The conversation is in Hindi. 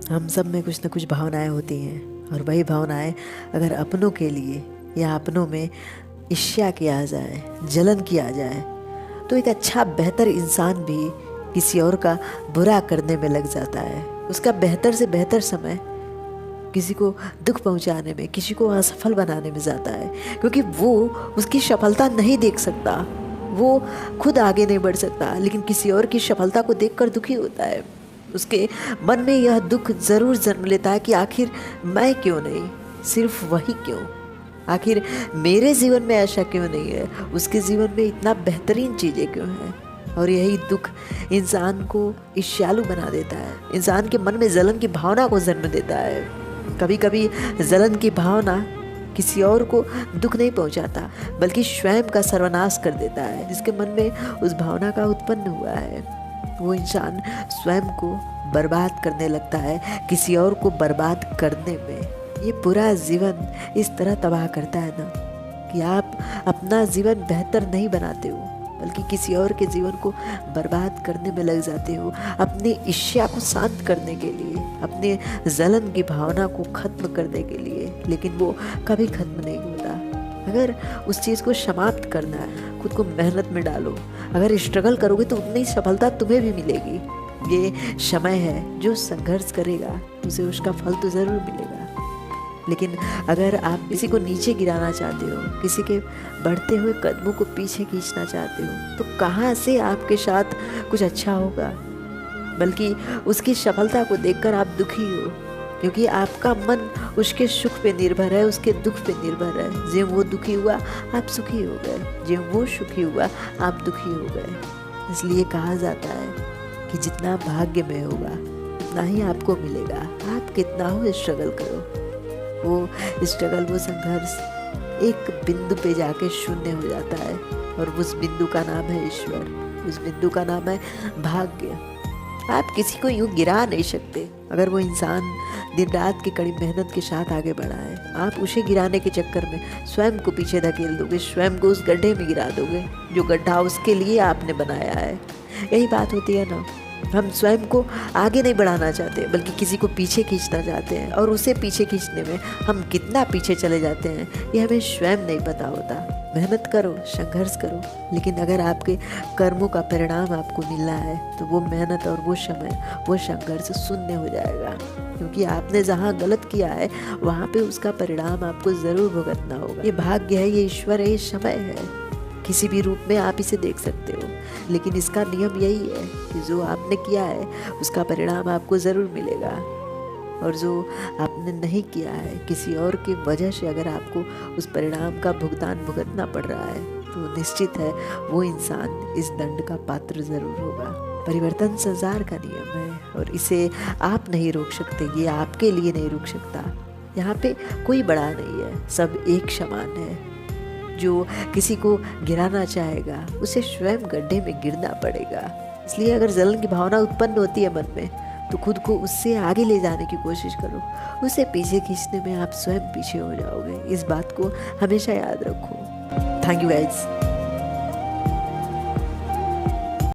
हम सब में कुछ न कुछ भावनाएं होती हैं, और वही भावनाएं अगर अपनों के लिए या अपनों में ईर्ष्या किया जाए, जलन किया जाए, तो एक अच्छा बेहतर इंसान भी किसी और का बुरा करने में लग जाता है। उसका बेहतर से बेहतर समय किसी को दुख पहुंचाने में, किसी को असफल बनाने में जाता है, क्योंकि वो उसकी सफलता नहीं देख सकता, वो खुद आगे नहीं बढ़ सकता, लेकिन किसी और की सफलता को देखकर दुखी होता है। उसके मन में यह दुख जरूर जन्म लेता है कि आखिर मैं क्यों नहीं, सिर्फ वही क्यों, आखिर मेरे जीवन में ऐसा क्यों नहीं है, उसके जीवन में इतना बेहतरीन चीज़ें क्यों हैं। और यही दुख इंसान को ईर्ष्यालु बना देता है, इंसान के मन में जलन की भावना को जन्म देता है। कभी कभी जलन की भावना किसी और को दुख नहीं पहुंचाता, बल्कि स्वयं का सर्वनाश कर देता है। जिसके मन में उस भावना का उत्पन्न हुआ है, वो इंसान स्वयं को बर्बाद करने लगता है, किसी और को बर्बाद करने में। ये पूरा जीवन इस तरह तबाह करता है ना, कि आप अपना जीवन बेहतर नहीं बनाते हो, बल्कि किसी और के जीवन को बर्बाद करने में लग जाते हो, अपनी ईर्ष्या को शांत करने के लिए, अपने जलन की भावना को खत्म करने के लिए। लेकिन वो कभी खत्म नहीं होता। अगर उस चीज़ को समाप्त करना है, खुद को मेहनत में डालो। अगर स्ट्रगल करोगे तो उतनी सफलता तुम्हें भी मिलेगी। ये समय है, जो संघर्ष करेगा उसे उसका फल तो ज़रूर मिलेगा। लेकिन अगर आप किसी को नीचे गिराना चाहते हो, किसी के बढ़ते हुए कदमों को पीछे खींचना चाहते हो, तो कहाँ से आपके साथ कुछ अच्छा होगा, बल्कि उसकी सफलता को देखकर आप दुखी हो, क्योंकि आपका मन उसके सुख पे निर्भर है, उसके दुख पे निर्भर है। जब वो दुखी हुआ आप सुखी हो गए, जब वो सुखी हुआ आप दुखी हो गए। इसलिए कहा जाता है कि जितना भाग्य में होगा उतना ही आपको मिलेगा। आप कितना हो स्ट्रगल करो, वो स्ट्रगल, वो संघर्ष एक बिंदु पे जाके शून्य हो जाता है, और उस बिंदु का नाम है ईश्वर, उस बिंदु का नाम है भाग्य। आप किसी को यूं गिरा नहीं सकते। अगर वो इंसान दिन रात की कड़ी मेहनत के साथ आगे बढ़ा है, आप उसे गिराने के चक्कर में स्वयं को पीछे धकेल दोगे, स्वयं को उस गड्ढे में गिरा दोगे जो गड्ढा उसके लिए आपने बनाया है। यही बात होती है ना, हम स्वयं को आगे नहीं बढ़ाना चाहते, बल्कि किसी को पीछे खींचना चाहते हैं, और उसे पीछे खींचने में हम कितना पीछे चले जाते हैं ये हमें स्वयं नहीं पता होता। मेहनत करो, संघर्ष करो, लेकिन अगर आपके कर्मों का परिणाम आपको मिलना है तो वो मेहनत और वो समय, वो संघर्ष शून्य हो जाएगा, क्योंकि आपने जहाँ गलत किया है वहाँ पे उसका परिणाम आपको ज़रूर भुगतना होगा। ये भाग्य है, ये ईश्वर है, ये समय है, किसी भी रूप में आप इसे देख सकते हो। लेकिन इसका नियम यही है कि जो आपने किया है उसका परिणाम आपको ज़रूर मिलेगा, और जो आपने नहीं किया है, किसी और की वजह से अगर आपको उस परिणाम का भुगतान भुगतना पड़ रहा है, तो निश्चित है वो इंसान इस दंड का पात्र ज़रूर होगा। परिवर्तन संसार का नियम है, और इसे आप नहीं रोक सकते, ये आपके लिए नहीं रुक सकता। यहाँ पे कोई बड़ा नहीं है, सब एक समान है। जो किसी को गिराना चाहेगा उसे स्वयं गड्ढे में गिरना पड़ेगा। इसलिए अगर जलन की भावना उत्पन्न होती है मन में, तो खुद को उससे आगे ले जाने की कोशिश करो। उसे पीछे खींचने में आप स्वयं पीछे हो जाओगे। इस बात को हमेशा याद रखो। Thank you guys.